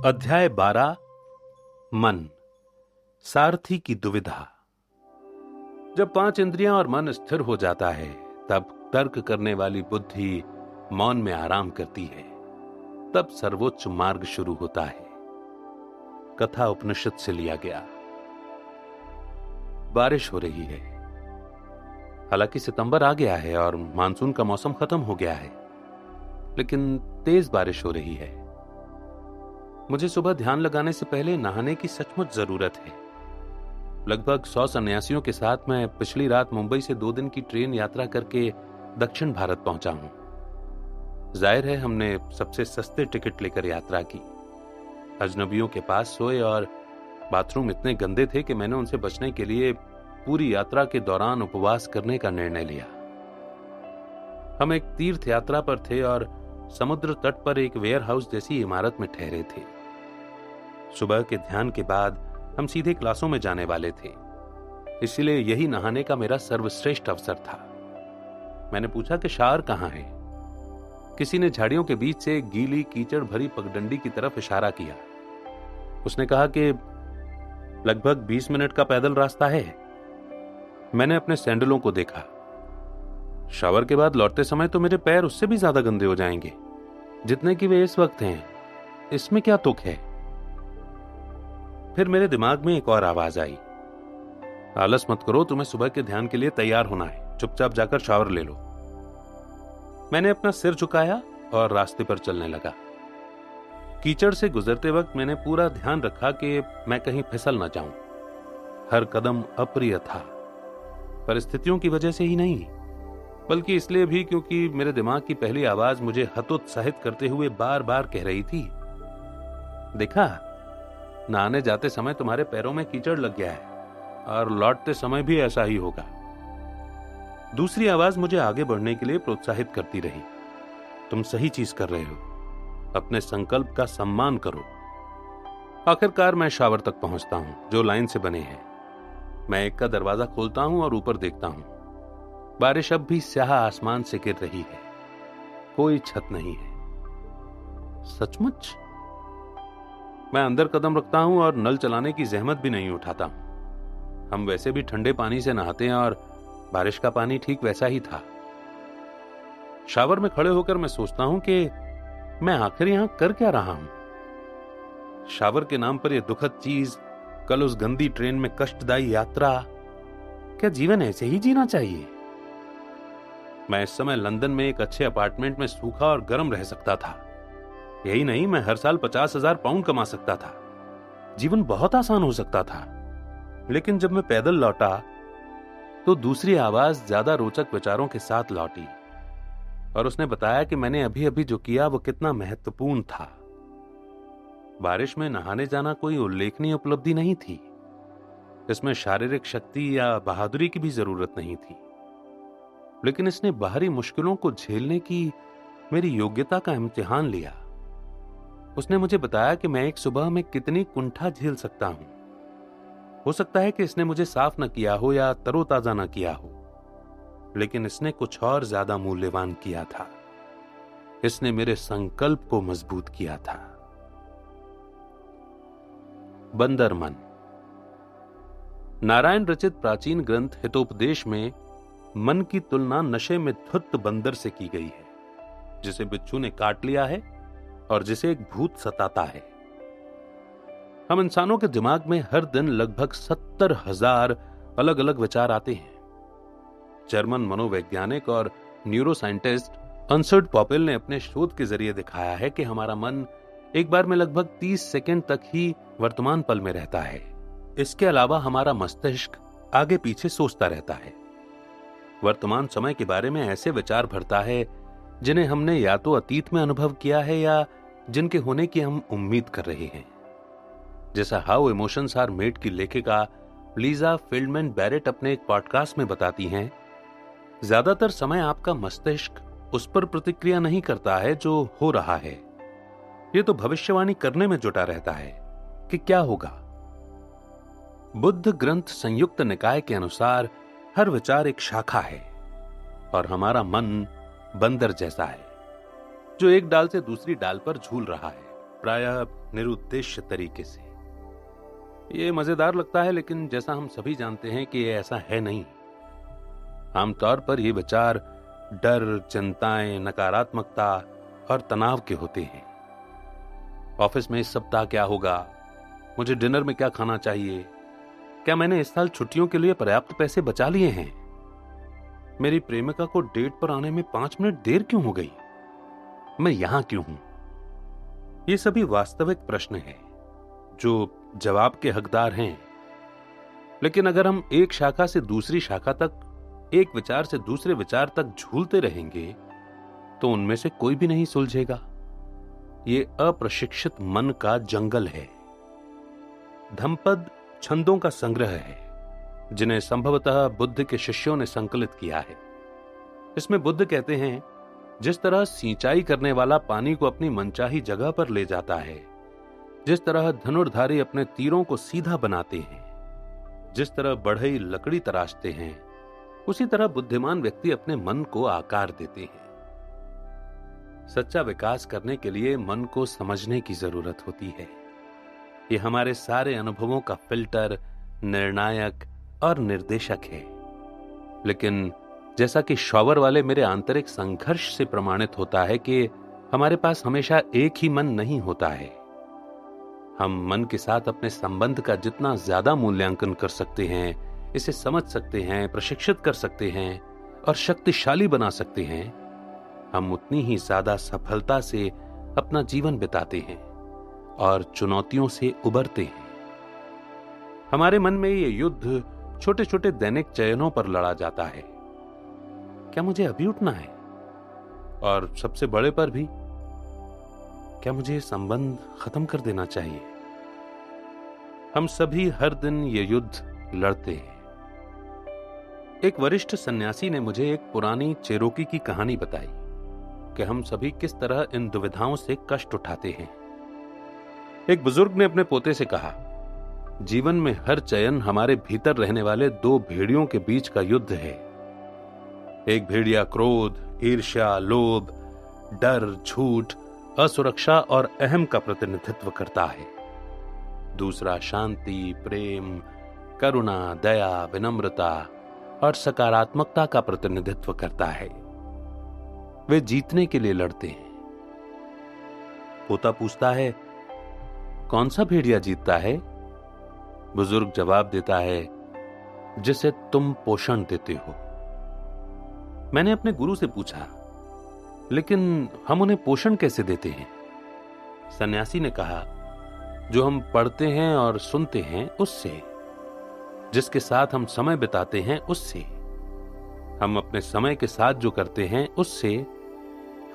अध्याय 12 मन, सारथी की दुविधा। जब 5 इंद्रियां और मन स्थिर हो जाता है, तब तर्क करने वाली बुद्धि मौन में आराम करती है। तब सर्वोच्च मार्ग शुरू होता है। कथा उपनिषद से लिया गया। बारिश हो रही है। हालांकि सितंबर आ गया है और मानसून का मौसम खत्म हो गया है, लेकिन तेज बारिश हो रही है। मुझे सुबह ध्यान लगाने से पहले नहाने की सचमुच जरूरत है। लगभग 100 सन्यासियों के साथ मैं पिछली रात मुंबई से 2 दिन की ट्रेन यात्रा करके दक्षिण भारत पहुंचा हूं। जाहिर है, हमने सबसे सस्ते टिकट लेकर यात्रा की। अजनबियों के पास सोए और बाथरूम इतने गंदे थे कि मैंने उनसे बचने के लिए पूरी यात्रा के दौरान उपवास करने का निर्णय लिया। हम एक तीर्थ यात्रा पर थे और समुद्र तट पर एक वेयर हाउस जैसी इमारत में ठहरे थे। सुबह के ध्यान के बाद हम सीधे क्लासों में जाने वाले थे, इसलिए यही नहाने का मेरा सर्वश्रेष्ठ अवसर था। मैंने पूछा कि शावर कहां है। किसी ने झाड़ियों के बीच से गीली कीचड़ भरी पगडंडी की तरफ इशारा किया। उसने कहा कि लगभग 20 मिनट का पैदल रास्ता है। मैंने अपने सैंडलों को देखा। शावर के बाद लौटते समय तो मेरे पैर उससे भी ज्यादा गंदे हो जाएंगे जितने कि वे इस वक्त हैं। इसमें क्या तुक है? फिर मेरे दिमाग में एक और आवाज आई। आलस मत करो, तुम्हें सुबह के ध्यान के लिए तैयार होना है। चुपचाप जाकर शावर ले लो। मैंने अपना सिर झुकाया और रास्ते पर चलने लगा। कीचड़ से गुजरते वक्त मैंने पूरा ध्यान रखा कि मैं कहीं फिसल न जाऊं। हर कदम अप्रिय था, परिस्थितियों की वजह से ही नहीं, बल्कि इसलिए भी क्योंकि मेरे दिमाग की पहली आवाज मुझे हतोत्साहित करते हुए बार बार कह रही थी, देखा, नहाने जाते समय तुम्हारे पैरों में कीचड़ लग गया है और लौटते समय भी ऐसा ही होगा। दूसरी आवाज मुझे आगे बढ़ने के लिए प्रोत्साहित करती रही, तुम सही चीज कर रहे हो, अपने संकल्प का सम्मान करो। आखिरकार मैं शावर तक पहुंचता हूं, जो लाइन से बने हैं। मैं एक का दरवाजा खोलता हूं और ऊपर देखता हूं। बारिश अब भी स्याह आसमान से गिर रही है। कोई छत नहीं है। सचमुच? मैं अंदर कदम रखता हूं और नल चलाने की जहमत भी नहीं उठाता हूं। हम वैसे भी ठंडे पानी से नहाते हैं और बारिश का पानी ठीक वैसा ही था। शावर में खड़े होकर मैं सोचता हूं कि मैं आखिर यहां कर क्या रहा हूं। शावर के नाम पर यह दुखद चीज, कल उस गंदी ट्रेन में कष्टदायी यात्रा, क्या जीवन ऐसे ही जीना चाहिए? मैं इस समय लंदन में एक अच्छे अपार्टमेंट में सूखा और गर्म रह सकता था। यही नहीं, मैं हर साल 50,000 पाउंड कमा सकता था। जीवन बहुत आसान हो सकता था। लेकिन जब मैं पैदल लौटा तो दूसरी आवाज ज्यादा रोचक विचारों के साथ लौटी और उसने बताया कि मैंने अभी अभी जो किया वो कितना महत्वपूर्ण था। बारिश में नहाने जाना कोई उल्लेखनीय उपलब्धि नहीं थी। इसमें शारीरिक शक्ति या बहादुरी की भी जरूरत नहीं थी, लेकिन इसने बाहरी मुश्किलों को झेलने की मेरी योग्यता का इम्तिहान लिया। उसने मुझे बताया कि मैं एक सुबह में कितनी कुंठा झेल सकता हूं। हो सकता है कि इसने मुझे साफ न किया हो या तरोताजा न किया हो, लेकिन इसने कुछ और ज्यादा मूल्यवान किया था। इसने मेरे संकल्प को मजबूत किया था। बंदर मन। नारायण रचित प्राचीन ग्रंथ हितोपदेश में मन की तुलना नशे में धुत बंदर से की गई है, जिसे बिच्छू ने काट लिया है और जिसे एक भूत सताता है। हम इंसानों के दिमाग में हर दिन लगभग 70,000 अलग अलग विचार आते हैं। जर्मन मनोवैज्ञानिक और न्यूरोसाइंटिस्ट अंसर्ड पॉपेल ने अपने शोध के जरिए दिखाया है कि हमारा मन एक बार में लगभग 30 सेकंड तक ही वर्तमान पल में रहता है। इसके अलावा हमारा मस्तिष्क आगे पीछे सोचता रहता है। वर्तमान समय के बारे में ऐसे विचार भरता है जिन्हें हमने या तो अतीत में अनुभव किया है या जिनके होने की हम उम्मीद कर रहे हैं। जैसा हाउ इमोशंस आर मेड की लेखिका लीजा फील्डमैन बैरेट अपने एक पॉडकास्ट में बताती हैं, ज्यादातर समय आपका मस्तिष्क उस पर प्रतिक्रिया नहीं करता है जो हो रहा है। यह तो भविष्यवाणी करने में जुटा रहता है कि क्या होगा। बुद्ध ग्रंथ संयुक्त निकाय के अनुसार हर विचार एक शाखा है और हमारा मन बंदर जैसा है, जो एक डाल से दूसरी डाल पर झूल रहा है। प्रायः निरुद्देश्य तरीके से। ये मजेदार लगता है, लेकिन जैसा हम सभी जानते हैं कि ये ऐसा है नहीं। आमतौर पर ये विचार डर, चिंताएं, नकारात्मकता और तनाव के होते हैं। ऑफिस में इस सप्ताह क्या होगा, मुझे डिनर में क्या खाना चाहिए, क्या मैंने इस साल छुट्टियों के लिए पर्याप्त पैसे बचा लिए हैं, मेरी प्रेमिका को डेट पर आने में 5 मिनट देर क्यों हो गई, मैं यहां क्यों हूं। ये सभी वास्तविक प्रश्न हैं जो जवाब के हकदार हैं। लेकिन अगर हम एक शाखा से दूसरी शाखा तक, एक विचार से दूसरे विचार तक झूलते रहेंगे तो उनमें से कोई भी नहीं सुलझेगा। ये अप्रशिक्षित मन का जंगल है। धम्पद छंदों का संग्रह है जिन्हें संभवतः बुद्ध के शिष्यों ने संकलित किया है। इसमें बुद्ध कहते हैं, जिस तरह सिंचाई करने वाला पानी को अपनी मनचाही जगह पर ले जाता है, जिस तरह धनुर्धारी अपने तीरों को सीधा बनाते हैं, जिस तरह बढ़ई लकड़ी तराशते हैं, उसी तरह बुद्धिमान व्यक्ति अपने मन को आकार देते हैं। सच्चा विकास करने के लिए मन को समझने की जरूरत होती है। ये हमारे सारे अनुभवों का फिल्टर, निर्णायक और निर्देशक है। लेकिन जैसा कि शॉवर वाले मेरे आंतरिक संघर्ष से प्रमाणित होता है कि हमारे पास हमेशा एक ही मन नहीं होता है। हम मन के साथ अपने संबंध का जितना ज्यादा मूल्यांकन कर सकते हैं, इसे समझ सकते हैं, प्रशिक्षित कर सकते हैं और शक्तिशाली बना सकते हैं, हम उतनी ही ज्यादा सफलता से अपना जीवन बिताते हैं और चुनौतियों से उबरते हैं। हमारे मन में ये युद्ध छोटे छोटे दैनिक चयनों पर लड़ा जाता है। क्या मुझे अभी उठना है? और सबसे बड़े पर भी, क्या मुझे संबंध खत्म कर देना चाहिए? हम सभी हर दिन ये युद्ध लड़ते हैं। एक वरिष्ठ सन्यासी ने मुझे एक पुरानी चेरोकी की कहानी बताई कि हम सभी किस तरह इन दुविधाओं से कष्ट उठाते हैं। एक बुजुर्ग ने अपने पोते से कहा, जीवन में हर चयन हमारे भीतर रहने वाले 2 भेड़ियों के बीच का युद्ध है। एक भेड़िया क्रोध, ईर्ष्या, लोभ, डर, झूठ, असुरक्षा और अहम का प्रतिनिधित्व करता है। दूसरा शांति, प्रेम, करुणा, दया, विनम्रता और सकारात्मकता का प्रतिनिधित्व करता है। वे जीतने के लिए लड़ते हैं। पोता पूछता है, कौन सा भेड़िया जीतता है? बुजुर्ग जवाब देता है, जिसे तुम पोषण देते हो। मैंने अपने गुरु से पूछा, लेकिन हम उन्हें पोषण कैसे देते हैं? सन्यासी ने कहा, जो हम पढ़ते हैं और सुनते हैं उससे, जिसके साथ हम समय बिताते हैं उससे, हम अपने समय के साथ जो करते हैं उससे,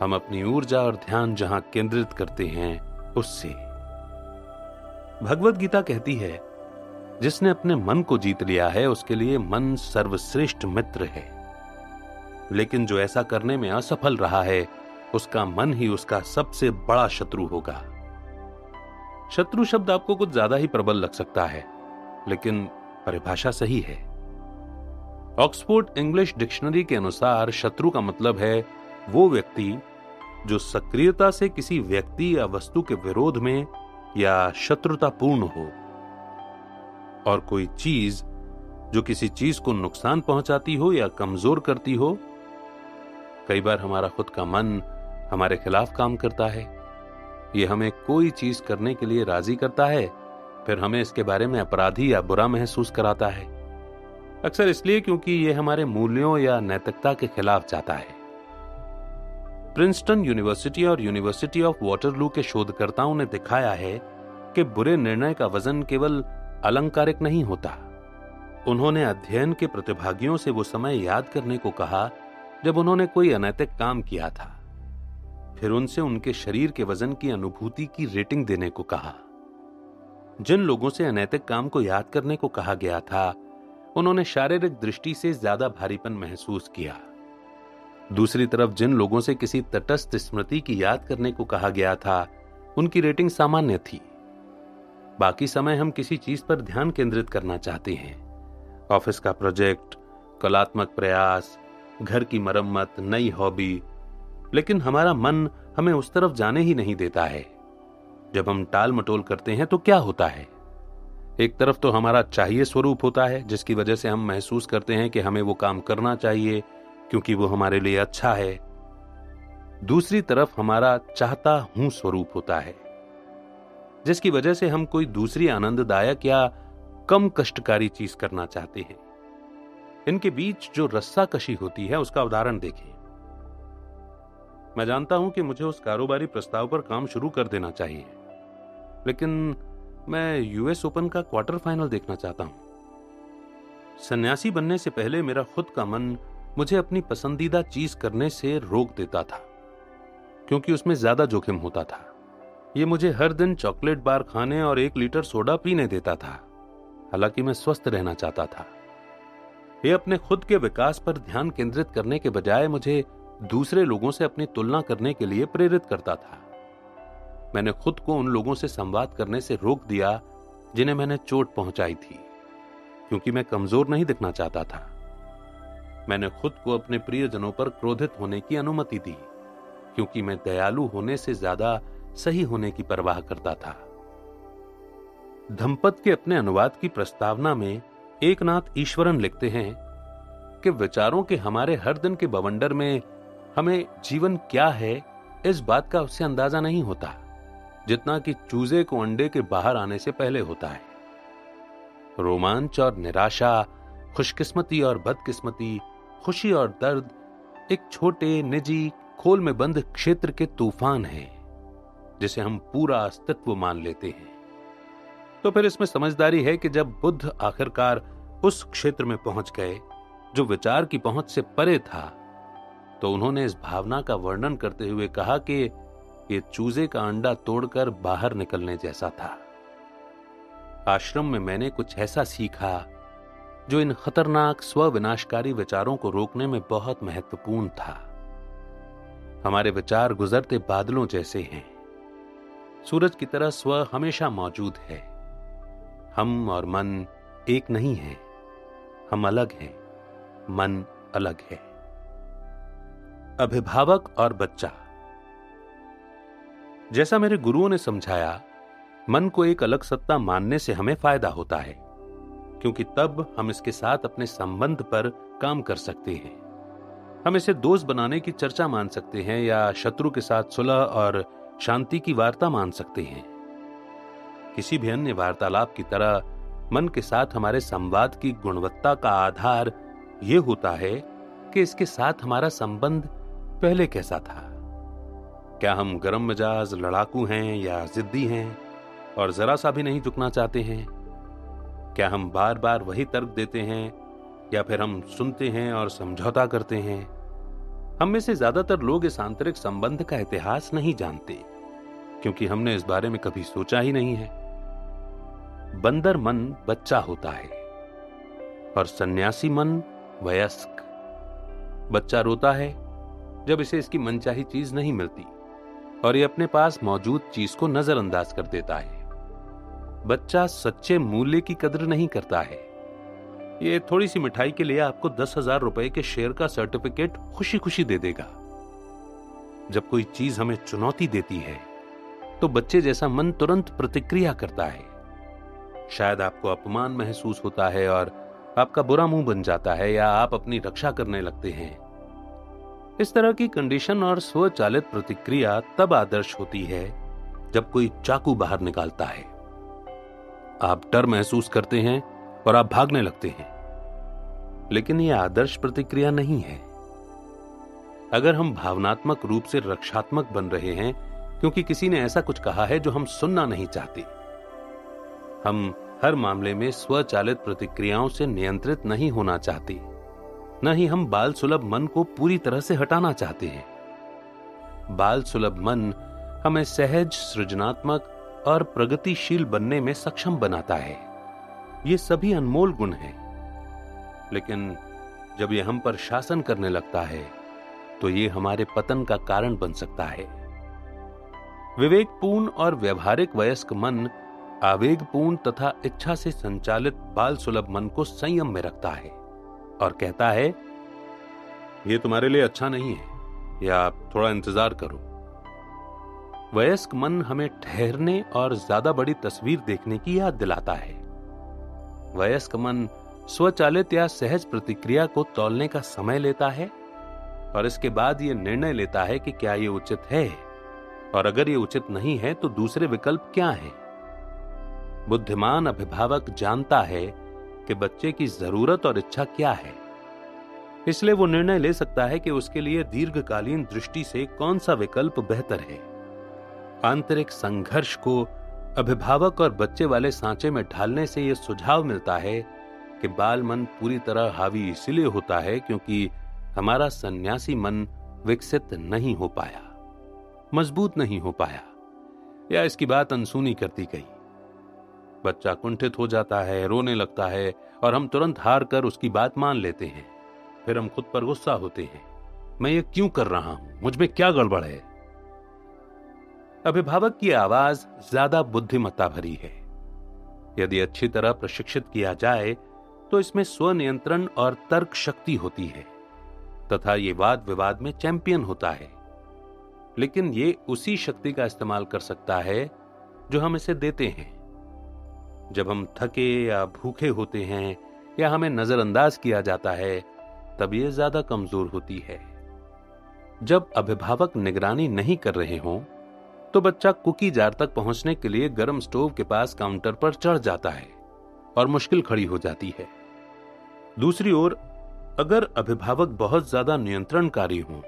हम अपनी ऊर्जा और ध्यान जहां केंद्रित करते हैं उससे। भगवद गीता कहती है, जिसने अपने मन को जीत लिया है उसके लिए मन सर्वश्रेष्ठ मित्र है, लेकिन जो ऐसा करने में असफल रहा है उसका मन ही उसका सबसे बड़ा शत्रु होगा। शत्रु शब्द आपको कुछ ज्यादा ही प्रबल लग सकता है, लेकिन परिभाषा सही है। ऑक्सफोर्ड इंग्लिश डिक्शनरी के अनुसार शत्रु का मतलब है वो व्यक्ति जो सक्रियता से किसी व्यक्ति या वस्तु के विरोध में या शत्रुतापूर्ण हो, और कोई चीज जो किसी चीज को नुकसान पहुंचाती हो या कमजोर करती हो। कई बार हमारा खुद का मन हमारे खिलाफ काम करता है। यह हमें कोई चीज करने के लिए राजी करता है, फिर हमें इसके बारे में अपराधी या बुरा महसूस कराता है। अक्सर इसलिए क्योंकि यह हमारे मूल्यों या नैतिकता के खिलाफ जाता है। प्रिंसटन यूनिवर्सिटी और यूनिवर्सिटी ऑफ वाटरलू के शोधकर्ताओं ने दिखाया है कि बुरे निर्णय का वजन केवल अलंकारिक नहीं होता। उन्होंने अध्ययन के प्रतिभागियों से वो समय याद करने को कहा जब उन्होंने कोई अनैतिक काम किया था। फिर उनसे उनके शरीर के वजन की अनुभूति की रेटिंग देने को कहा। जिन लोगों से अनैतिक काम को याद करने को कहा गया था, उन्होंने शारीरिक दृष्टि से ज्यादा भारीपन महसूस किया। दूसरी तरफ जिन लोगों से किसी तटस्थ स्मृति की याद करने को कहा गया था, उनकी रेटिंग सामान्य थी। बाकी समय हम किसी चीज पर ध्यान केंद्रित करना चाहते हैं, ऑफिस का प्रोजेक्ट, कलात्मक प्रयास, घर की मरम्मत, नई हॉबी, लेकिन हमारा मन हमें उस तरफ जाने ही नहीं देता है। जब हम टाल मटोल करते हैं तो क्या होता है? एक तरफ तो हमारा चाहिए स्वरूप होता है, जिसकी वजह से हम महसूस करते हैं कि हमें वो काम करना चाहिए क्योंकि वो हमारे लिए अच्छा है। दूसरी तरफ हमारा चाहता हूं स्वरूप होता है, जिसकी वजह से हम कोई दूसरी आनंददायक या कम कष्टकारी चीज करना चाहते हैं। इनके बीच जो रस्साकशी होती है उसका उदाहरण देखें। मैं जानता हूं कि मुझे उस कारोबारी प्रस्ताव पर काम शुरू कर देना चाहिए, लेकिन मैं यूएस ओपन का क्वार्टर फाइनल देखना चाहता हूं। सन्यासी बनने से पहले मेरा खुद का मन मुझे अपनी पसंदीदा चीज करने से रोक देता था, क्योंकि उसमें ज्यादा जोखिम होता था। ये मुझे हर दिन चॉकलेट बार खाने और 1 लीटर सोडा पीने देता था, हालांकि मैं स्वस्थ रहना चाहता था। ये अपने खुद के विकास पर ध्यान केंद्रित करने के बजाय मुझे दूसरे लोगों से अपनी तुलना करने के लिए प्रेरित करता था। मैंने खुद को उन लोगों से संवाद करने से रोक दिया जिन्हें मैंने चोट पहुंचाई थी, क्योंकि मैं कमजोर नहीं दिखना चाहता था। मैंने खुद को अपने प्रियजनों पर क्रोधित होने की अनुमति दी, क्योंकि मैं दयालु होने से ज्यादा सही होने की परवाह करता था। धम्पत के अपने अनुवाद की प्रस्तावना में एकनाथ ईश्वरन लिखते हैं कि विचारों के हमारे हर दिन के बवंडर में हमें जीवन क्या है इस बात का उससे अंदाजा नहीं होता, जितना कि चूजे को अंडे के बाहर आने से पहले होता है। रोमांच और निराशा, खुशकिस्मती और बदकिस्मती, खुशी और दर्द एक छोटे निजी खोल में बंद क्षेत्र के तूफान हैं, जिसे हम पूरा अस्तित्व मान लेते हैं। तो फिर इसमें समझदारी है कि जब बुद्ध आखिरकार उस क्षेत्र में पहुंच गए जो विचार की पहुंच से परे था, तो उन्होंने इस भावना का वर्णन करते हुए कहा कि ये चूजे का अंडा तोड़कर बाहर निकलने जैसा था। आश्रम में मैंने कुछ ऐसा सीखा जो इन खतरनाक स्व-विनाशकारी विचारों को रोकने में बहुत महत्वपूर्ण था। हमारे विचार गुजरते बादलों जैसे हैं। सूरज की तरह स्व हमेशा मौजूद है। हम और मन एक नहीं है। हम अलग हैं, मन अलग है। अभिभावक और बच्चा। जैसा मेरे गुरुओं ने समझाया, मन को एक अलग सत्ता मानने से हमें फायदा होता है, क्योंकि तब हम इसके साथ अपने संबंध पर काम कर सकते हैं। हम इसे दोस्त बनाने की चर्चा मान सकते हैं या शत्रु के साथ सुलह और शांति की वार्ता मान सकते हैं। किसी भी अन्य वार्तालाप की तरह मन के साथ हमारे संवाद की गुणवत्ता का आधार यह होता है कि इसके साथ हमारा संबंध पहले कैसा था। क्या हम गरम मिजाज लड़ाकू हैं या जिद्दी हैं और जरा सा भी नहीं झुकना चाहते हैं? क्या हम बार बार वही तर्क देते हैं या फिर हम सुनते हैं और समझौता करते हैं? हम में से ज्यादातर लोग इस आंतरिक संबंध का इतिहास नहीं जानते, क्योंकि हमने इस बारे में कभी सोचा ही नहीं है। बंदर मन बच्चा होता है और सन्यासी मन वयस्क। बच्चा रोता है जब इसे इसकी मनचाही चीज नहीं मिलती और ये अपने पास मौजूद चीज को नजरअंदाज कर देता है। बच्चा सच्चे मूल्य की कदर नहीं करता है। ये थोड़ी सी मिठाई के लिए आपको 10,000 रुपए के शेयर का सर्टिफिकेट खुशी खुशी दे देगा। जब कोई चीज हमें चुनौती देती है तो बच्चे जैसा मन तुरंत प्रतिक्रिया करता है। शायद आपको अपमान महसूस होता है और आपका बुरा मुंह बन जाता है या आप अपनी रक्षा करने लगते हैं। इस तरह की कंडीशन और स्वचालित प्रतिक्रिया तब आदर्श होती है जब कोई चाकू बाहर निकालता है। आप डर महसूस करते हैं और आप भागने लगते हैं, लेकिन यह आदर्श प्रतिक्रिया नहीं है। अगर हम भावनात्मक रूप से रक्षात्मक बन रहे हैं क्योंकि किसी ने ऐसा कुछ कहा है जो हम सुनना नहीं चाहते, हम हर मामले में स्वचालित प्रतिक्रियाओं से नियंत्रित नहीं होना चाहते, न ही हम बाल सुलभ मन को पूरी तरह से हटाना चाहते हैं। बाल सुलभ मन हमें सहज, सृजनात्मक और प्रगतिशील बनने में सक्षम बनाता है। ये सभी अनमोल गुण हैं, लेकिन जब ये हम पर शासन करने लगता है तो ये हमारे पतन का कारण बन सकता है। विवेकपूर्ण और व्यवहारिक वयस्क मन आवेगपूर्ण तथा इच्छा से संचालित बाल सुलभ मन को संयम में रखता है और कहता है, ये तुम्हारे लिए अच्छा नहीं है, या आप थोड़ा इंतजार करो। वयस्क मन हमें ठहरने और ज्यादा बड़ी तस्वीर देखने की याद दिलाता है। वयस्क मन स्वचालित या सहज प्रतिक्रिया को तौलने का समय लेता है और इसके बाद यह निर्णय लेता है कि क्या यह उचित है, और अगर यह उचित नहीं है तो दूसरे विकल्प क्या हैं। बुद्धिमान अभिभावक जानता है कि बच्चे की जरूरत और इच्छा क्या है, इसलिए वो निर्णय ले सकता है कि उसके लिए दीर्घकालीन दृष्टि से कौन सा विकल्प बेहतर है। आंतरिक संघर्ष को अभिभावक और बच्चे वाले सांचे में ढालने से यह सुझाव मिलता है कि बाल मन पूरी तरह हावी इसलिए होता है क्योंकि हमारा सन्यासी मन विकसित नहीं हो पाया, मजबूत नहीं हो पाया, या इसकी बात अनसुनी करती गई। बच्चा कुंठित हो जाता है, रोने लगता है और हम तुरंत हार कर उसकी बात मान लेते हैं। फिर हम खुद पर गुस्सा होते हैं, मैं ये क्यों कर रहा हूं, मुझ में क्या गड़बड़ है। अभिभावक की आवाज ज्यादा बुद्धिमत्ता भरी है। यदि अच्छी तरह प्रशिक्षित किया जाए तो इसमें स्वनियंत्रण और तर्क शक्ति होती है तथा ये वाद विवाद में चैंपियन होता है। लेकिन ये उसी शक्ति का इस्तेमाल कर सकता है जो हम इसे देते हैं। जब हम थके या भूखे होते हैं या हमें नजरअंदाज किया जाता है तब ये ज्यादा कमजोर होती है। जब अभिभावक निगरानी नहीं कर रहे हों तो बच्चा कुकी जार तक पहुंचने के लिए गर्म स्टोव के पास काउंटर पर चढ़ जाता है और मुश्किल खड़ी हो जाती है। दूसरी ओर अगर अभिभावक बहुत ज्यादा नियंत्रणकारी हो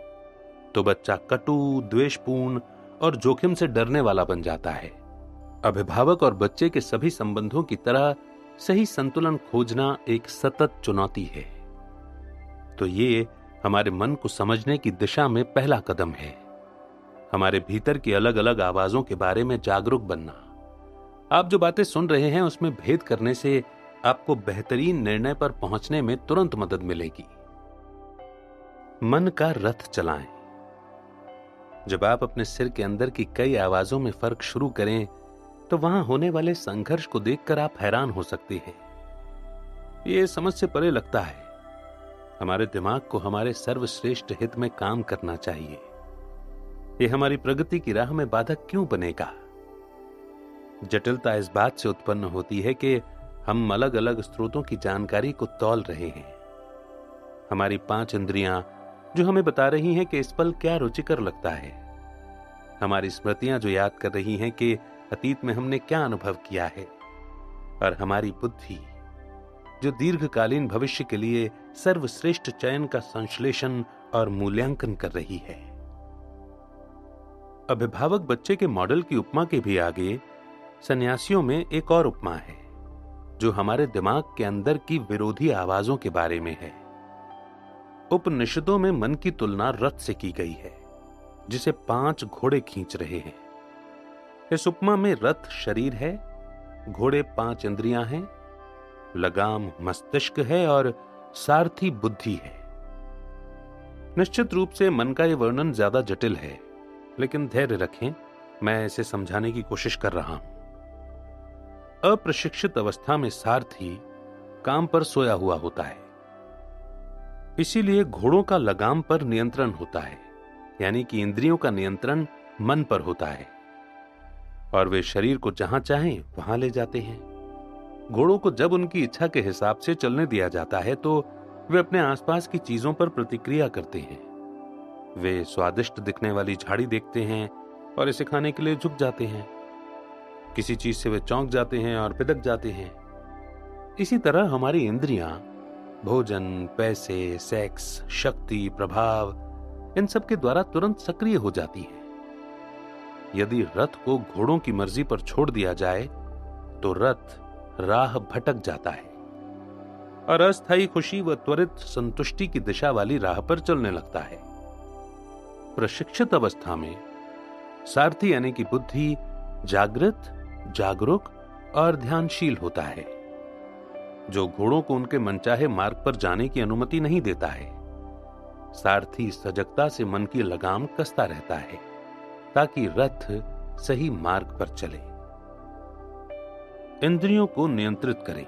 तो बच्चा कटु, द्वेषपूर्ण और जोखिम से डरने वाला बन जाता है। अभिभावक और बच्चे के सभी संबंधों की तरह सही संतुलन खोजना एक सतत चुनौती है। तो ये हमारे मन को समझने की दिशा में पहला कदम है। हमारे भीतर की अलग अलग आवाजों के बारे में जागरूक बनना। आप जो बातें सुन रहे हैं उसमें भेद करने से आपको बेहतरीन निर्णय पर पहुंचने में तुरंत मदद मिलेगी। मन का रथ चलाएं। जब आप अपने सिर के अंदर की कई आवाजों में फर्क शुरू करें तो वहां होने वाले संघर्ष को देखकर आप हैरान हो सकते हैं। ये समझ से परे लगता है। हमारे दिमाग को हमारे सर्वश्रेष्ठ हित में काम करना चाहिए। ये हमारी प्रगति की राह में बाधक क्यों बनेगा? जटिलता इस बात से उत्पन्न होती है कि हम अलग अलग स्रोतों की जानकारी को तौल रहे हैं। हमारी 5 इंद्रियां जो हमें बता रही हैं कि इस पल क्या रुचिकर लगता है। हमारी स्मृतियां जो याद कर रही हैं कि अतीत में हमने क्या अनुभव किया है। और हमारी बुद्धि जो दीर्घकालीन भविष्य के लिए सर्वश्रेष्ठ चयन का संश्लेषण और मूल्यांकन कर रही है। अभिभावक बच्चे के मॉडल की उपमा के भी आगे सन्यासियों में एक और उपमा है जो हमारे दिमाग के अंदर की विरोधी आवाजों के बारे में है। उपनिषदों में मन की तुलना रथ से की गई है जिसे 5 घोड़े खींच रहे हैं। इस उपमा में रथ शरीर है, घोड़े 5 इंद्रियां हैं, लगाम मस्तिष्क है और सारथी बुद्धि है। निश्चित रूप से मन का यह वर्णन ज्यादा जटिल है, लेकिन धैर्य रखें, मैं इसे समझाने की कोशिश कर रहा हूं। अप्रशिक्षित अवस्था में सारथी काम पर सोया हुआ होता है, इसीलिए घोड़ों का लगाम पर नियंत्रण होता है, यानी कि इंद्रियों का नियंत्रण मन पर होता है और वे शरीर को जहां चाहें वहां ले जाते हैं। घोड़ों को जब उनकी इच्छा के हिसाब से चलने दिया जाता है तो वे अपने आसपास की चीजों पर प्रतिक्रिया करते हैं। वे स्वादिष्ट दिखने वाली झाड़ी देखते हैं और इसे खाने के लिए झुक जाते हैं। किसी चीज से वे चौंक जाते हैं और पिदक जाते हैं। इसी तरह हमारी इंद्रियां भोजन, पैसे, सेक्स, शक्ति, प्रभाव, इन सब के द्वारा तुरंत सक्रिय हो जाती हैं। यदि रथ को घोड़ों की मर्जी पर छोड़ दिया जाए तो रथ राह भटक जाता है और अस्थायी खुशी व त्वरित संतुष्टि की दिशा वाली राह पर चलने लगता है। प्रशिक्षित अवस्था में सारथी यानी कि बुद्धि जागृत, जागरूक और ध्यानशील होता है, जो घोड़ों को उनके मनचाहे मार्ग पर जाने की अनुमति नहीं देता है। सारथी सजगता से मन की लगाम कसता रहता है ताकि रथ सही मार्ग पर चले। इंद्रियों को नियंत्रित करें।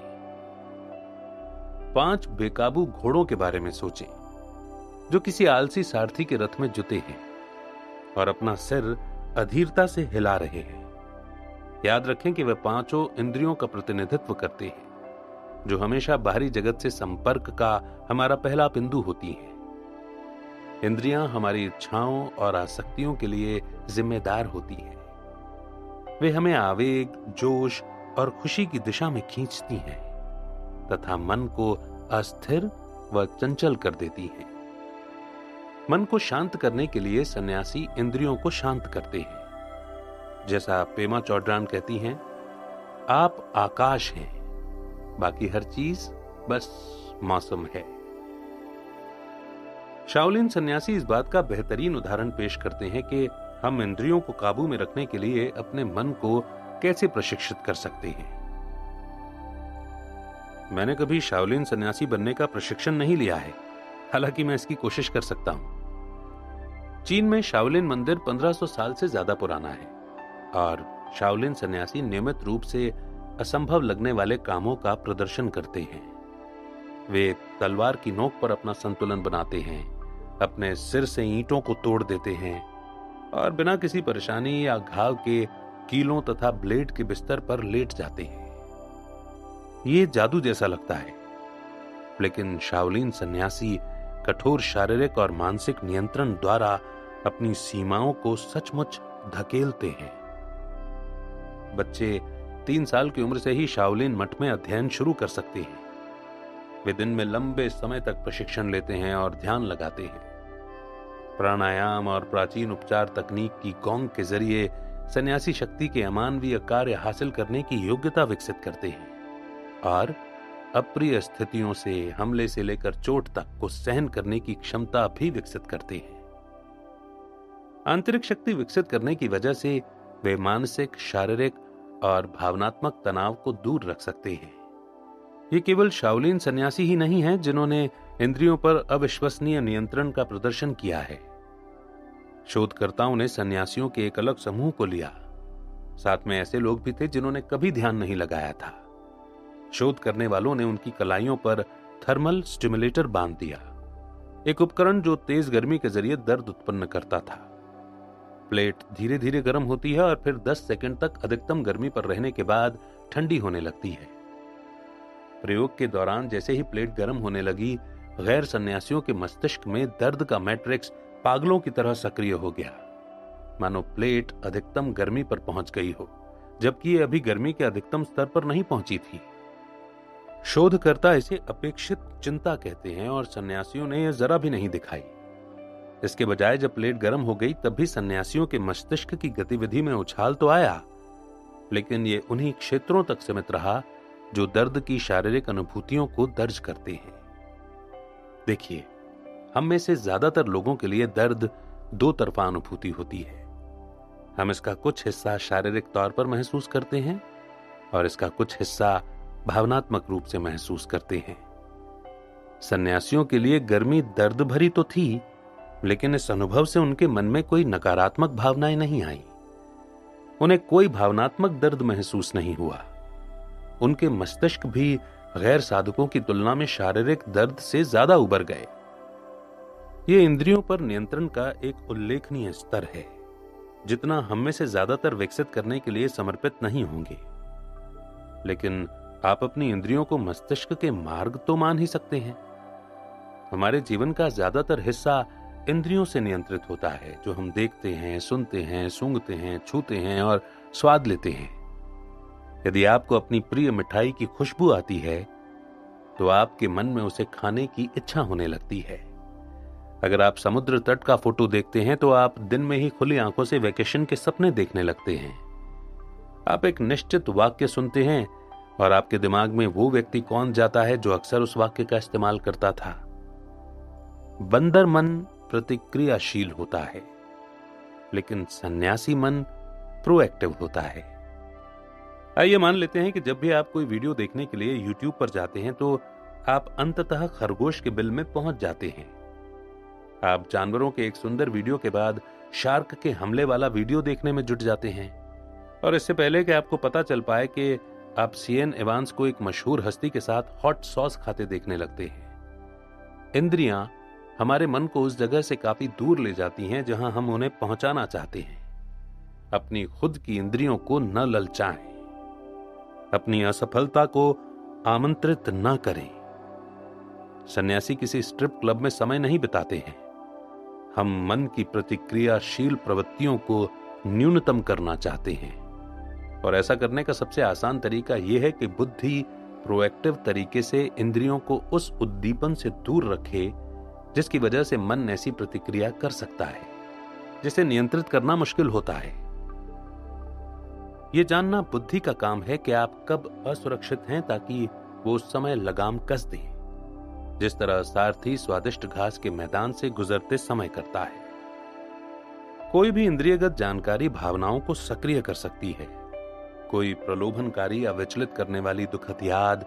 5 बेकाबू घोड़ों के बारे में सोचें जो किसी आलसी सारथी के रथ में जुटे हैं और अपना सिर अधीरता से हिला रहे हैं। याद रखें कि वे पांचों इंद्रियों का प्रतिनिधित्व करते हैं, जो हमेशा बाहरी जगत से संपर्क का हमारा पहला बिंदु होती हैं। इंद्रियां हमारी इच्छाओं और आसक्तियों के लिए जिम्मेदार होती हैं। वे हमें आवेग, जोश और खुशी की दिशा में खींचती हैं तथा मन को अस्थिर व चंचल कर देती हैं। मन को शांत करने के लिए सन्यासी इंद्रियों को शांत करते हैं। जैसा पेमा चौधरान कहती हैं, आप आकाश हैं, बाकी हर चीज बस मौसम है। शाओलिन सन्यासी इस बात का बेहतरीन उदाहरण पेश करते हैं कि हम इंद्रियों को काबू में रखने के लिए अपने मन को कैसे प्रशिक्षित कर सकते हैं। मैंने कभी शाओलिन सन्यासी बनने का प्रशिक्षण नहीं लिया है, हालांकि मैं इसकी कोशिश कर सकता हूं। चीन में शाओलिन मंदिर 1500 साल से ज्यादा पुराना है और शाओलिन सन्यासी नियमित रूप से असंभव लगने वाले कामों का प्रदर्शन करते हैं। वे तलवार की नोक पर अपना संतुलन बनाते हैं, अपने सिर से ईंटों को तोड़ देते हैं और बिना किसी परेशानी या घाव के कीलों तथा ब्लेड के बिस्तर पर लेट जाते हैं। ये जादू जैसा लगता है, लेकिन शाओलिन सन्यासी कठोर शारीरिक और मानसिक नियंत्रण द्वारा अपनी सीमाओं को सचमुच धकेलते हैं। बच्चे 3 साल की उम्र से ही शाओलिन मठ में अध्ययन शुरू कर सकते हैं। वे दिन में लंबे समय तक प्रशिक्षण लेते हैं और ध्यान लगाते हैं। प्राणायाम और प्राचीन उपचार तकनीक की गोंग के जरिए सन्यासी शक्ति के अमानवीय कार्य हासिल करने की योग्यता विकसित करते हैं और अप्रिय स्थितियों से हमले से लेकर चोट तक को सहन करने की क्षमता भी विकसित करते हैं। आंतरिक शक्ति विकसित करने की वजह से वे मानसिक, शारीरिक और भावनात्मक तनाव को दूर रख सकते हैं। ये केवल शाओलिन सन्यासी ही नहीं हैं जिन्होंने इंद्रियों पर अविश्वसनीय नियंत्रण का प्रदर्शन किया है। शोधकर्ताओं ने सन्यासियों के एक अलग समूह को लिया। साथ में ऐसे लोग भी थे जिन्होंने कभी ध्यान नहीं लगाया था। शोध करने वालों ने उनकी कलाइयों पर थर्मल स्टिमुलेटर बांध दिया, एक उपकरण जो तेज गर्मी के जरिए दर्द उत्पन्न करता था। प्लेट धीरे धीरे गर्म होती है और फिर 10 सेकंड तक अधिकतम गर्मी पर रहने के बाद ठंडी होने लगती है। प्रयोग के दौरान जैसे ही प्लेट गर्म होने लगी, गैर सन्यासियों के मस्तिष्क में दर्द का मैट्रिक्स पागलों की तरह सक्रिय हो गया, मानो प्लेट अधिकतम गर्मी पर पहुंच गई हो, जबकि ये अभी गर्मी के अधिकतम स्तर पर नहीं पहुंची थी। शोधकर्ता इसे अपेक्षित चिंता कहते हैं और सन्यासियों ने यह जरा भी नहीं दिखाई। इसके बजाय जब प्लेट गर्म हो गई तब भी सन्यासियों के मस्तिष्क की गतिविधि में उछाल तो आया, लेकिन ये उन्हीं क्षेत्रों तक सीमित रहा जो दर्द की शारीरिक अनुभूतियों को दर्ज करते हैं। देखिए, हम में से ज्यादातर लोगों के लिए दर्द 2 तरफा अनुभूति होती है। हम इसका कुछ हिस्सा शारीरिक तौर पर महसूस करते हैं और इसका कुछ हिस्सा भावनात्मक रूप से महसूस करते हैं। सन्यासियों के लिए गर्मी दर्द भरी तो थी, लेकिन इस अनुभव से उनके मन में कोई नकारात्मक भावनाएं नहीं आई। उन्हें कोई भावनात्मक दर्द महसूस नहीं हुआ। उनके मस्तिष्क भी गैर साधकों की तुलना में शारीरिक दर्द से ज्यादा उबर गए। ये इंद्रियों पर नियंत्रण का एक उल्लेखनीय स्तर है, जितना हम में से ज्यादातर विकसित करने के लिए समर्पित नहीं होंगे। लेकिन आप अपनी इंद्रियों को मस्तिष्क के मार्ग तो मान ही सकते हैं। हमारे जीवन का ज्यादातर हिस्सा इंद्रियों से नियंत्रित होता है, जो हम देखते हैं, सुनते हैं, सूंघते हैं, छूते हैं और स्वाद लेते हैं। यदि आपको अपनी प्रिय मिठाई की खुशबू आती है तो आपके मन में उसे खाने की इच्छा होने लगती है। अगर आप समुद्र तट का फोटो देखते हैं तो आप दिन में ही खुली आंखों से वैकेशन के सपने देखने लगते हैं। आप एक निश्चित वाक्य सुनते हैं और आपके दिमाग में वो व्यक्ति कौन जाता है जो अक्सर उस वाक्य का इस्तेमाल करता था। बंदर मन प्रतिक्रियाशील होता है, लेकिन सन्यासी मन प्रोएक्टिव होता है। आइए मान लेते हैं कि जब भी आप कोई वीडियो देखने के लिए YouTube पर जाते हैं तो आप अंततः खरगोश के बिल में पहुंच जाते हैं। आप जानवरों के एक सुंदर वीडियो के बाद शार्क के हमले वाला वीडियो देखने में जुट जाते हैं, और इससे पहले कि आपको पता चल पाए कि आप सीएन एवांस को एक मशहूर हस्ती के साथ हॉट सॉस खाते देखने लगते हैं। इंद्रियां हमारे मन को उस जगह से काफी दूर ले जाती हैं जहां हम उन्हें पहुंचाना चाहते हैं। अपनी खुद की इंद्रियों को न ललचाएं, अपनी असफलता को आमंत्रित न करें। सन्यासी किसी स्ट्रिप क्लब में समय नहीं बिताते हैं। हम मन की प्रतिक्रियाशील प्रवृत्तियों को न्यूनतम करना चाहते हैं, और ऐसा करने का सबसे आसान तरीका यह है कि बुद्धि प्रोएक्टिव तरीके से इंद्रियों को उस उद्दीपन से दूर रखे जिसकी वजह से मन ऐसी प्रतिक्रिया कर सकता है जिसे नियंत्रित करना मुश्किल होता है। यह जानना बुद्धि का काम है कि आप कब असुरक्षित हैं, ताकि वो उस समय लगाम कस दे जिस तरह सारथी स्वादिष्ट घास के मैदान से गुजरते समय करता है। कोई भी इंद्रियगत जानकारी भावनाओं को सक्रिय कर सकती है। कोई प्रलोभनकारी या विचलित करने वाली दुखद याद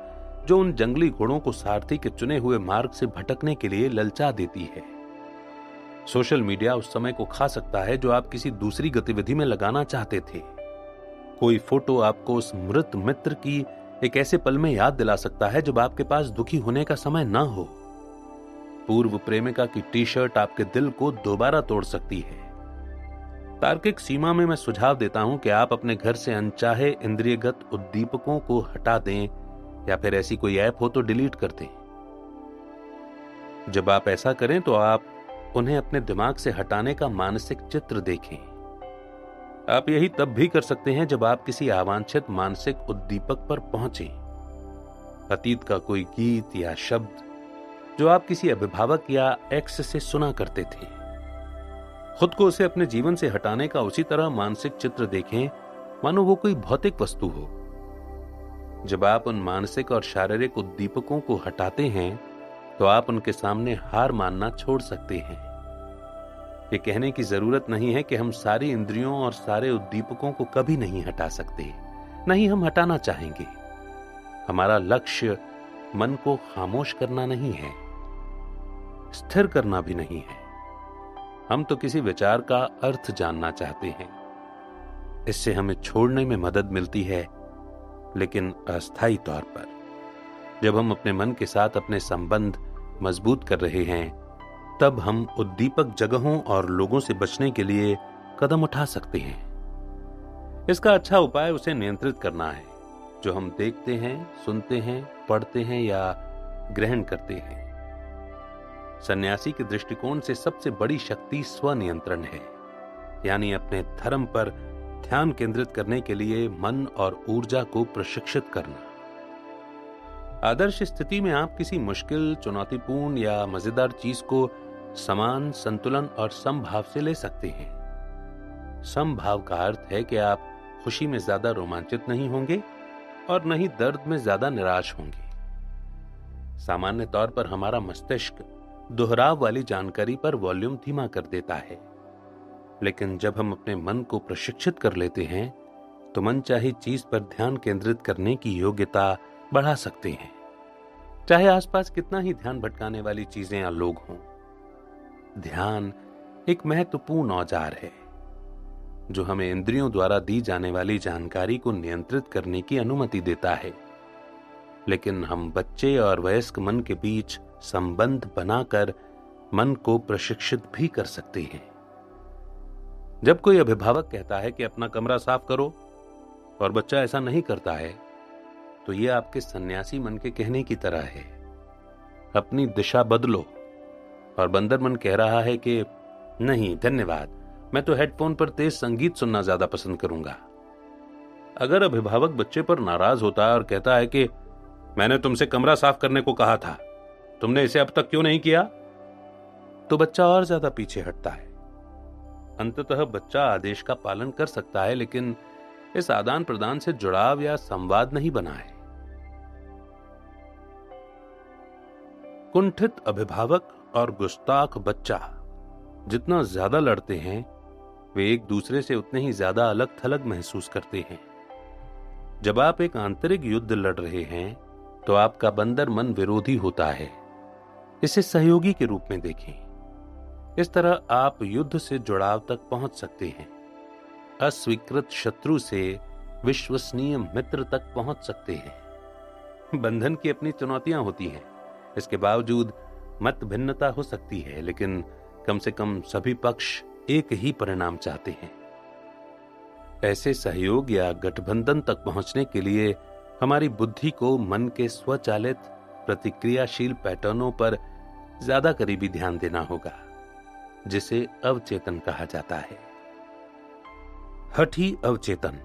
जो उन जंगली घोड़ों को सारथी के चुने हुए मार्ग से भटकने के लिए ललचा देती है। सोशल मीडिया उस समय को खा सकता है जो आप किसी दूसरी गतिविधि में लगाना चाहते थे। कोई फोटो आपको उस मृत मित्र की एक ऐसे पल में याद दिला सकता है जब आपके पास दुखी होने का समय ना हो। पूर्व प्रेमिका की टी शर्ट आपके दिल को दोबारा तोड़ सकती है। तार्किक सीमा में मैं सुझाव देता हूं कि आप अपने घर से अनचाहे इंद्रियगत उद्दीपकों को हटा दें, या फिर ऐसी कोई ऐप हो तो डिलीट कर दें। जब आप ऐसा करें तो आप उन्हें अपने दिमाग से हटाने का मानसिक चित्र देखें। आप यही तब भी कर सकते हैं जब आप किसी अवांछित मानसिक उद्दीपक पर पहुंचे। अतीत का कोई गीत या शब्द जो आप किसी अभिभावक या एक्स से सुना करते थे, खुद को उसे अपने जीवन से हटाने का उसी तरह मानसिक चित्र देखें मानो वो कोई भौतिक वस्तु हो। जब आप उन मानसिक और शारीरिक उद्दीपकों को हटाते हैं तो आप उनके सामने हार मानना छोड़ सकते हैं। ये कहने की जरूरत नहीं है कि हम सारी इंद्रियों और सारे उद्दीपकों को कभी नहीं हटा सकते, नहीं हम हटाना चाहेंगे। हमारा लक्ष्य मन को खामोश करना नहीं है, स्थिर करना भी नहीं है। हम तो किसी विचार का अर्थ जानना चाहते हैं। इससे हमें छोड़ने में मदद मिलती है, लेकिन अस्थायी तौर पर। जब हम अपने मन के साथ अपने संबंध मजबूत कर रहे हैं, तब हम उद्दीपक जगहों और लोगों से बचने के लिए कदम उठा सकते हैं। इसका अच्छा उपाय उसे नियंत्रित करना है जो हम देखते हैं, सुनते हैं, पढ़ते हैं या ग्रहण करते हैं। सन्यासी के दृष्टिकोण से सबसे बड़ी शक्ति स्वनियंत्रण है, यानी अपने धर्म पर ध्यान केंद्रित करने के लिए मन और ऊर्जा को प्रशिक्षित करना। आदर्श स्थिति में आप किसी मुश्किल, चुनौतीपूर्ण या मजेदार चीज को समान, संतुलन और समभाव से ले सकते हैं। समभाव का अर्थ है कि आप खुशी में ज्यादा रोमांचित नहीं होंगे और न ही दर्द में ज्यादा निराश होंगे। सामान्य तौर पर हमारा मस्तिष्क दोहराव वाली जानकारी पर वॉल्यूम धीमा कर देता है, लेकिन जब हम अपने मन को प्रशिक्षित कर लेते हैं तो मनचाही चीज पर ध्यान केंद्रित करने की योग्यता बढ़ा सकते हैं, चाहे आसपास कितना ही ध्यान भटकाने वाली चीजें या लोग हों। ध्यान एक महत्वपूर्ण औजार है जो हमें इंद्रियों द्वारा दी जाने वाली जानकारी को नियंत्रित करने की अनुमति देता है, लेकिन हम बच्चे और वयस्क मन के बीच संबंध बनाकर मन को प्रशिक्षित भी कर सकते हैं। जब कोई अभिभावक कहता है कि अपना कमरा साफ करो और बच्चा ऐसा नहीं करता है, तो यह आपके सन्यासी मन के कहने की तरह है, अपनी दिशा बदलो। और बंदर मन कह रहा है कि नहीं धन्यवाद, मैं तो हेडफोन पर तेज संगीत सुनना ज्यादा पसंद करूंगा। अगर अभिभावक बच्चे पर नाराज होता है और कहता है कि मैंने तुमसे कमरा साफ करने को कहा था, तुमने इसे अब तक क्यों नहीं किया, तो बच्चा और ज्यादा पीछे हटता है। अंततः बच्चा आदेश का पालन कर सकता है, लेकिन इस आदान प्रदान से जुड़ाव या संवाद नहीं बना है। कुंठित अभिभावक और गुस्ताख बच्चा जितना ज्यादा लड़ते हैं, वे एक दूसरे से उतने ही ज्यादा अलग थलग महसूस करते हैं। जब आप एक आंतरिक युद्ध लड़ रहे हैं तो आपका बंदर मन विरोधी होता है। इसे सहयोगी के रूप में देखें। इस तरह आप युद्ध से जुड़ाव तक पहुंच सकते हैं, अस्वीकृत शत्रु से विश्वसनीय मित्र तक पहुंच सकते हैं। बंधन की अपनी चुनौतियां होती हैं, इसके बावजूद मत भिन्नता हो सकती है, लेकिन कम से कम सभी पक्ष एक ही परिणाम चाहते हैं। ऐसे सहयोग या गठबंधन तक पहुंचने के लिए हमारी बुद्धि को मन के स्वचालित प्रतिक्रियाशील पैटर्नों पर ज्यादा करीबी ध्यान देना होगा, जिसे अवचेतन कहा जाता है। हठी अवचेतन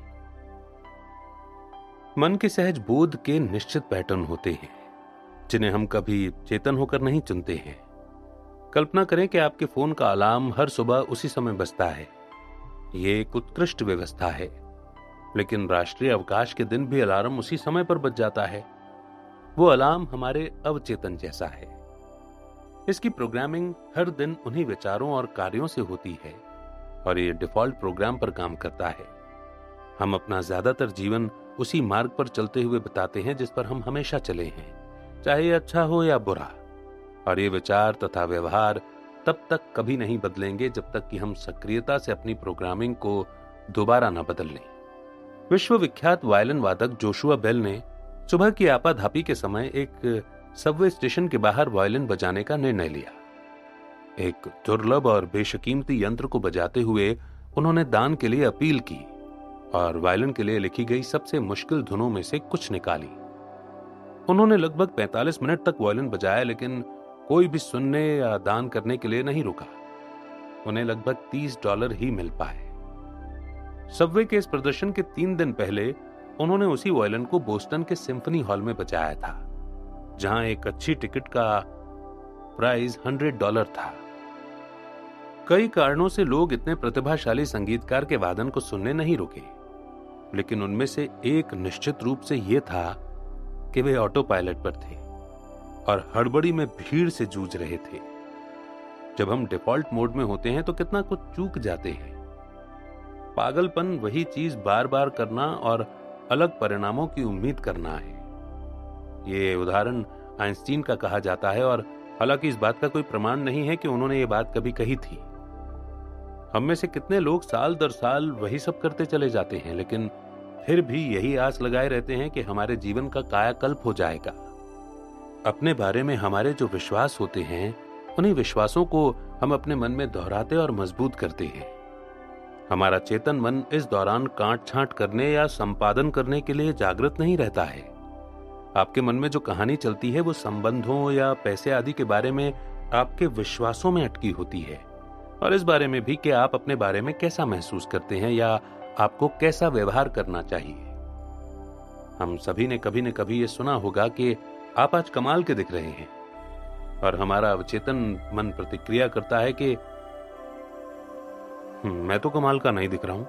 मन के सहज बोध के निश्चित पैटर्न होते हैं, जिन्हें हम कभी चेतन होकर नहीं चुनते हैं। कल्पना करें कि आपके फोन का अलार्म हर सुबह उसी समय बजता है। ये एक उत्कृष्ट व्यवस्था है, लेकिन राष्ट्रीय अवकाश के दिन भी अलार्म उसी समय पर बज जाता है। वो अलार्म हमारे अवचेतन जैसा है। इसकी प्रोग्रामिंग हर दिन उन्हीं विचारों और कार्यों से होती है और ये डिफॉल्ट प्रोग्राम पर काम करता है। हम अपना ज्यादातर जीवन उसी मार्ग पर चलते हुए बिताते हैं जिस पर हम हमेशा चले हैं, चाहे अच्छा हो या बुरा। और ये विचार तथा व्यवहार तब तक कभी नहीं बदलेंगे जब तक कि हम सक्रियता से अपनी प्रोग्रामिंग को दोबारा न बदल लें। विश्वविख्यात वायलिन वादक जोशुआ बेल ने सुबह की आपाधापी के समय एक सबवे स्टेशन के बाहर वायलिन बजाने का निर्णय लिया। एक दुर्लभ और बेशकीमती यंत्र को बजाते हुए उन्होंने दान के लिए अपील की और वायलिन के लिए लिखी गई सबसे मुश्किल धुनों में से कुछ निकाली। उन्होंने लगभग 45 मिनट तक वायलिन बजाया, लेकिन कोई भी सुनने या दान करने के लिए नहीं रुका। उन्हें लगभग $30 ही मिल पाए। सबवे के इस प्रदर्शन के 3 दिन पहले उन्होंने उसी वायलिन को बोस्टन के सिम्फनी हॉल में बजाया था, जहां एक अच्छी टिकट का प्राइस $100 था। कई कारणों से लोग इतने प्रतिभाशाली संगीतकार के वादन को सुनने नहीं रुके, लेकिन उनमें से एक निश्चित रूप से यह था कि वे ऑटो पायलट पर थे और हड़बड़ी में भीड़ से जूझ रहे थे। जब हम डिफॉल्ट मोड में होते हैं तो कितना कुछ चूक जाते हैं। पागलपन वही चीज बार बार करना और अलग परिणामों की उम्मीद करना है। ये उदाहरण आइंस्टीन का कहा जाता है, और हालांकि इस बात का कोई प्रमाण नहीं है कि उन्होंने ये बात कभी कही थी। हम में से कितने लोग साल दर साल वही सब करते चले जाते हैं, लेकिन फिर भी यही आस लगाए रहते हैं कि हमारे जीवन का कायाकल्प हो जाएगा। अपने बारे में हमारे जो विश्वास होते हैं, उन्हीं विश्वासों को हम अपने मन में दोहराते और मजबूत करते हैं। हमारा चेतन मन इस दौरान काट छांट करने या संपादन करने के लिए जागृत नहीं रहता है। आपके मन में जो कहानी चलती है वो संबंधों या पैसे आदि के बारे में आपके विश्वासों में अटकी होती है, और इस बारे में भी कि आप अपने बारे में कैसा महसूस करते हैं या आपको कैसा व्यवहार करना चाहिए। हम सभी ने कभी न कभी ये सुना होगा कि आप आज कमाल के दिख रहे हैं, और हमारा अवचेतन मन प्रतिक्रिया करता है कि मैं तो कमाल का नहीं दिख रहा हूं,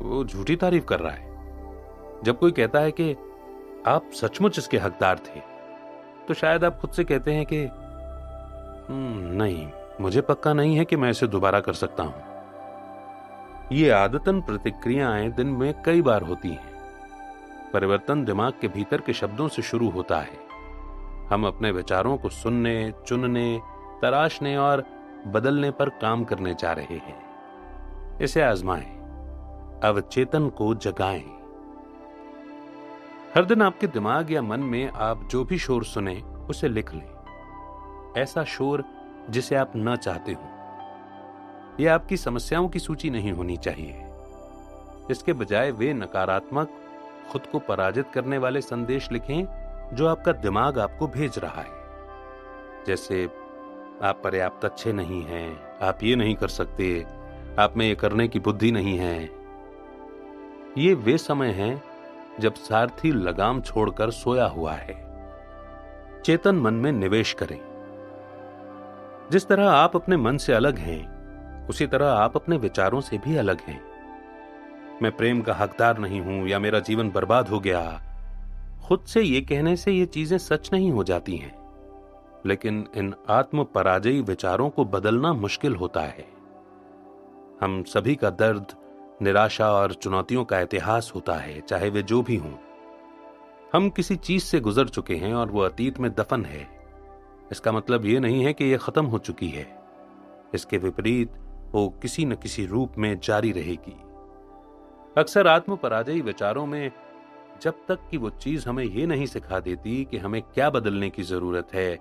वो झूठी तारीफ कर रहा है। जब कोई कहता है कि आप सचमुच इसके हकदार थे, तो शायद आप खुद से कहते हैं कि नहीं, मुझे पक्का नहीं है कि मैं इसे दोबारा कर सकता हूं। ये आदतन प्रतिक्रियाएं दिन में कई बार होती हैं। परिवर्तन दिमाग के भीतर के शब्दों से शुरू होता है। हम अपने विचारों को सुनने, चुनने, तराशने और बदलने पर काम करने जा रहे हैं। इसे आजमाएं, अवचेतन को जगाएं। हर दिन आपके दिमाग या मन में आप जो भी शोर सुने उसे लिख लें। ऐसा शोर जिसे आप न चाहते हो। यह आपकी समस्याओं की सूची नहीं होनी चाहिए। इसके बजाय वे नकारात्मक, खुद को पराजित करने वाले संदेश लिखें जो आपका दिमाग आपको भेज रहा है। जैसे आप पर्याप्त अच्छे नहीं हैं, आप ये नहीं कर सकते, आप में ये करने की बुद्धि नहीं है। ये वे समय हैं जब सारथी लगाम छोड़कर सोया हुआ है। चेतन मन में निवेश करें। जिस तरह आप अपने मन से अलग हैं, उसी तरह आप अपने विचारों से भी अलग हैं। मैं प्रेम का हकदार नहीं हूं या मेरा जीवन बर्बाद हो गया, खुद से ये कहने से ये चीजें सच नहीं हो जाती हैं, लेकिन इन आत्म पराजयी विचारों को बदलना मुश्किल होता है। हम सभी का दर्द, निराशा और चुनौतियों का इतिहास होता है, चाहे वे जो भी हों। हम किसी चीज से गुजर चुके हैं और वो अतीत में दफन है। इसका मतलब ये नहीं है कि यह खत्म हो चुकी है। इसके विपरीत वो किसी न किसी रूप में जारी रहेगी। अक्सर आत्म पराजयी विचारों में जब तक कि वो चीज हमें ये नहीं सिखा देती कि हमें क्या बदलने की जरूरत है।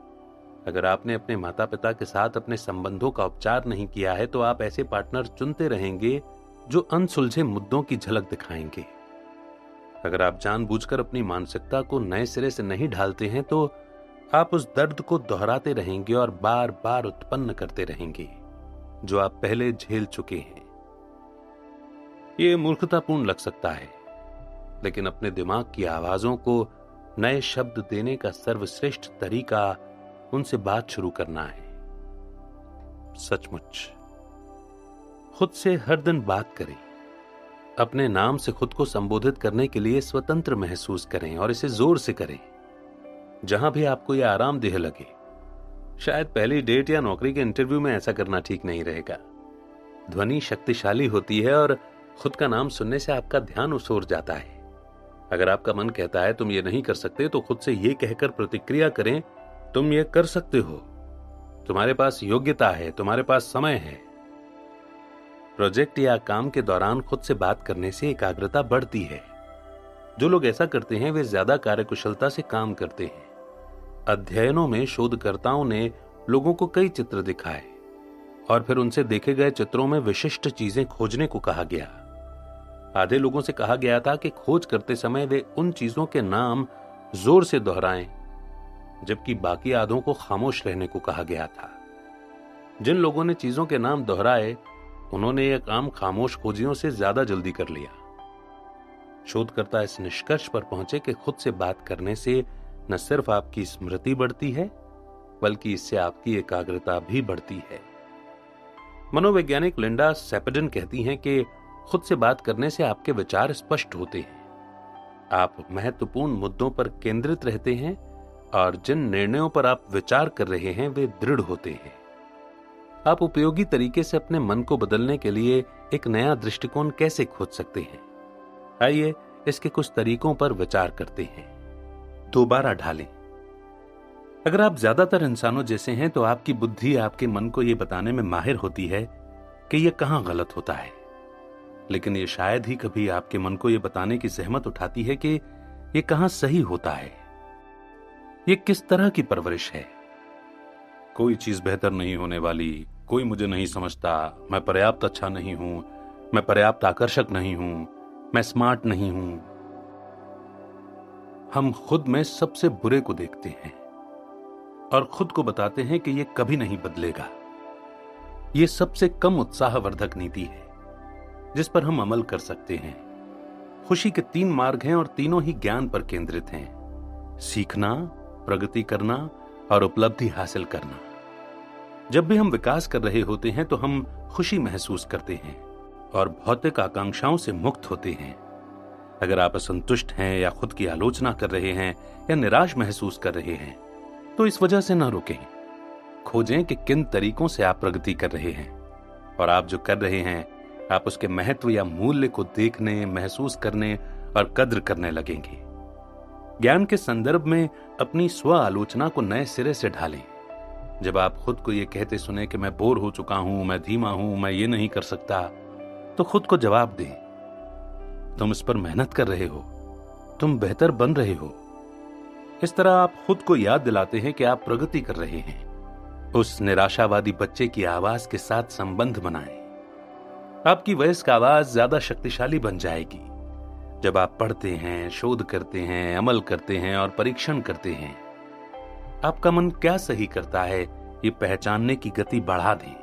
अगर आपने अपने माता पिता के साथ अपने संबंधों का उपचार नहीं किया है, तो आप ऐसे पार्टनर चुनते रहेंगे जो अनसुलझे मुद्दों की झलक दिखाएंगे। अगर आप जानबूझकर अपनी मानसिकता को नए सिरे से नहीं ढालते हैं तो आप उस दर्द को दोहराते रहेंगे और बार बार उत्पन्न करते रहेंगे जो आप पहले झेल चुके हैं। यह मूर्खतापूर्ण लग सकता है, लेकिन अपने दिमाग की आवाजों को नए शब्द देने का सर्वश्रेष्ठ तरीका उनसे बात शुरू करना है। सचमुच खुद से हर दिन बात करें, अपने नाम से खुद को संबोधित करने के लिए स्वतंत्र महसूस करें और इसे जोर से करें जहां भी आपको यह आरामदेह लगे। शायद पहली डेट या नौकरी के इंटरव्यू में ऐसा करना ठीक नहीं रहेगा। ध्वनि शक्तिशाली होती है और खुद का नाम सुनने से आपका ध्यान उस ओर जाता है। अगर आपका मन कहता है तुम ये नहीं कर सकते, तो खुद से ये कहकर प्रतिक्रिया करें, तुम ये कर सकते हो, तुम्हारे पास योग्यता है, तुम्हारे पास समय है। प्रोजेक्ट या काम के दौरान खुद से बात करने से एकाग्रता बढ़ती है। जो लोग ऐसा करते हैं वे ज्यादा कार्यकुशलता से काम करते हैं। अध्ययनों में शोधकर्ताओं ने लोगों को कई चित्र दिखाए और फिर उनसे देखे गए चित्रों में विशिष्ट चीजें खोजने को कहा गया। आधे लोगों से कहा गया था कि खोज करते समय वे उन चीजों के नाम जोर से दोहराएं, जबकि बाकी आधों को खामोश रहने को कहा गया था। जिन लोगों ने चीजों के नाम दोहराए उन्होंने यह काम खामोश खोजियों से ज्यादा जल्दी कर लिया। शोधकर्ता इस निष्कर्ष पर पहुंचे कि खुद से बात करने से न सिर्फ आपकी स्मृति बढ़ती है, बल्कि इससे आपकी एकाग्रता भी बढ़ती है। मनोवैज्ञानिक लिंडा सेपेडन कहती हैं कि खुद से बात करने से आपके विचार स्पष्ट होते हैं, आप महत्वपूर्ण मुद्दों पर केंद्रित रहते हैं और जिन निर्णयों पर आप विचार कर रहे हैं वे दृढ़ होते हैं। आप उपयोगी तरीके से अपने मन को बदलने के लिए एक नया दृष्टिकोण कैसे खोज सकते हैं? आइए इसके कुछ तरीकों पर विचार करते हैं। दोबारा ढालें। अगर आप ज्यादातर इंसानों जैसे हैं तो आपकी बुद्धि आपके मन को यह बताने में माहिर होती है कि यह कहां गलत होता है, लेकिन यह शायद ही कभी आपके मन को यह बताने की जहमत उठाती है कि यह कहां सही होता है। यह किस तरह की परवरिश है? कोई चीज बेहतर नहीं होने वाली, कोई मुझे नहीं समझता, मैं पर्याप्त अच्छा नहीं हूं, मैं पर्याप्त आकर्षक नहीं हूं, मैं स्मार्ट नहीं हूं। हम खुद में सबसे बुरे को देखते हैं और खुद को बताते हैं कि यह कभी नहीं बदलेगा। यह सबसे कम उत्साहवर्धक नीति है जिस पर हम अमल कर सकते हैं। खुशी के 3 मार्ग हैं और तीनों ही ज्ञान पर केंद्रित हैं: सीखना, प्रगति करना और उपलब्धि हासिल करना। जब भी हम विकास कर रहे होते हैं तो हम खुशी महसूस करते हैं और भौतिक आकांक्षाओं से मुक्त होते हैं। अगर आप असंतुष्ट हैं या खुद की आलोचना कर रहे हैं या निराश महसूस कर रहे हैं तो इस वजह से न रुकें। खोजें कि किन तरीकों से आप प्रगति कर रहे हैं और आप जो कर रहे हैं आप उसके महत्व या मूल्य को देखने, महसूस करने और कद्र करने लगेंगे। ज्ञान के संदर्भ में अपनी स्व आलोचना को नए सिरे से ढालें। जब आप खुद को यह कहते सुने कि मैं बोर हो चुका हूं, मैं धीमा हूं, मैं ये नहीं कर सकता, तो खुद को जवाब दें, तुम इस पर मेहनत कर रहे हो, तुम बेहतर बन रहे हो। इस तरह आप खुद को याद दिलाते हैं कि आप प्रगति कर रहे हैं। उस निराशावादी बच्चे की आवाज के साथ संबंध बनाएं। आपकी वयस्क आवाज ज्यादा शक्तिशाली बन जाएगी जब आप पढ़ते हैं, शोध करते हैं, अमल करते हैं और परीक्षण करते हैं। आपका मन क्या सही करता है ये पहचानने की गति बढ़ा दें।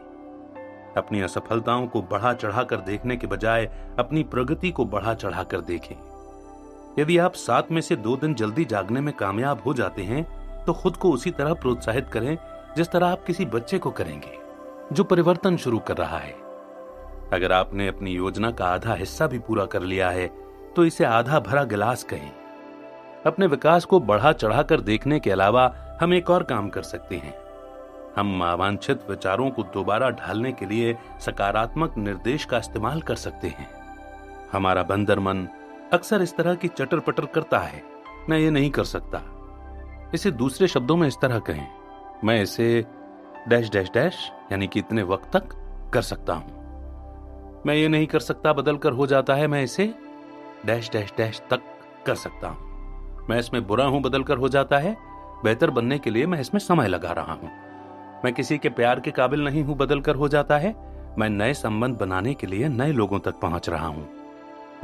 अपनी असफलताओं को बढ़ा चढ़ाकर देखने के बजाय अपनी प्रगति को बढ़ा चढ़ाकर देखें। यदि आप 7 में से 2 दिन जल्दी जागने में कामयाब हो जाते हैं तो खुद को उसी तरह प्रोत्साहित करें जिस तरह आप किसी बच्चे को करेंगे जो परिवर्तन शुरू कर रहा है। अगर आपने अपनी योजना का आधा हिस्सा भी पूरा कर लिया है तो इसे आधा भरा गिलास कहें। अपने विकास को बढ़ा चढ़ाकर देखने के अलावा हम एक और काम कर सकते हैं। हम अवांछित विचारों को दोबारा ढालने के लिए सकारात्मक निर्देश का इस्तेमाल कर सकते हैं। हमारा बंदर मन अक्सर इस तरह की चटर पटर करता है, मैं ये नहीं कर सकता। इसे दूसरे शब्दों में इस तरह कहें, मैं इसे डैश डैश डैश यानी कि इतने वक्त तक कर सकता हूं। मैं ये नहीं कर सकता बदल कर हो जाता है, मैं इसे डैश डैश डैश तक कर सकता हूं। मैं इसमें बुरा हूं बदल कर हो जाता है, बेहतर बनने के लिए मैं इसमें समय लगा रहा हूं। मैं किसी के प्यार के काबिल नहीं हूं बदल कर हो जाता है, मैं नए संबंध बनाने के लिए नए लोगों तक पहुंच रहा हूं।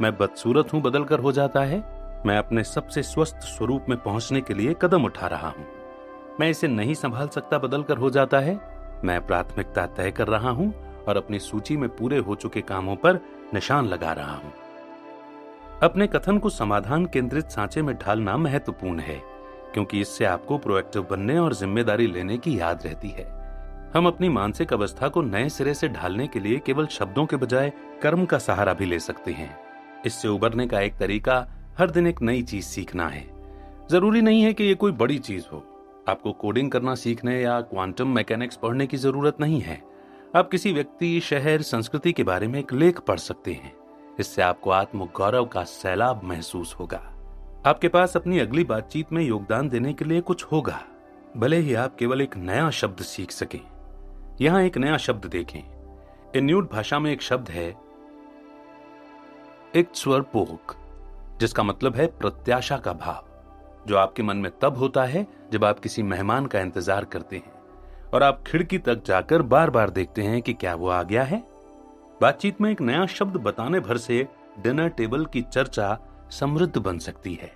मैं बदसूरत हूं बदल कर हो जाता है। मैं अपने सबसे स्वस्थ स्वरूप में पहुंचने के लिए कदम उठा रहा हूं। मैं इसे नहीं संभाल सकता बदल कर हो जाता है। मैं प्राथमिकता तय कर रहा हूं और अपनी सूची में पूरे हो चुके कामों पर निशान लगा रहा हूं। अपने कथन को समाधान केंद्रित सांचे में ढालना महत्वपूर्ण है, क्योंकि इससे आपको प्रोएक्टिव बनने और जिम्मेदारी लेने की याद रहती है। हम अपनी मानसिक अवस्था को नए सिरे से ढालने के लिए केवल शब्दों के बजाय कर्म का सहारा भी ले सकते हैं। इससे उबरने का एक तरीका हर दिन एक नई चीज सीखना है। जरूरी नहीं है कि ये कोई बड़ी चीज हो। आपको कोडिंग करना सीखने या क्वांटम मैकेनिक्स पढ़ने की जरूरत नहीं है। आप किसी व्यक्ति, शहर, संस्कृति के बारे में एक लेख पढ़ सकते हैं। इससे आपको आत्मगौरव का सैलाब महसूस होगा। आपके पास अपनी अगली बातचीत में योगदान देने के लिए कुछ होगा, भले ही आप केवल एक नया शब्द सीख सकें। यहां एक नया शब्द देखें। इन्यूट भाषा में एक शब्द है इक्स्वरपोक, जिसका मतलब है प्रत्याशा का भाव, जो आपके मन में तब होता है जब आप किसी मेहमान का इंतजार करते हैं और आप खिड़की तक जाकर बार बार देखते हैं कि क्या वो आ गया है। बातचीत में एक नया शब्द बताने भर से डिनर टेबल की चर्चा समृद्ध बन सकती है।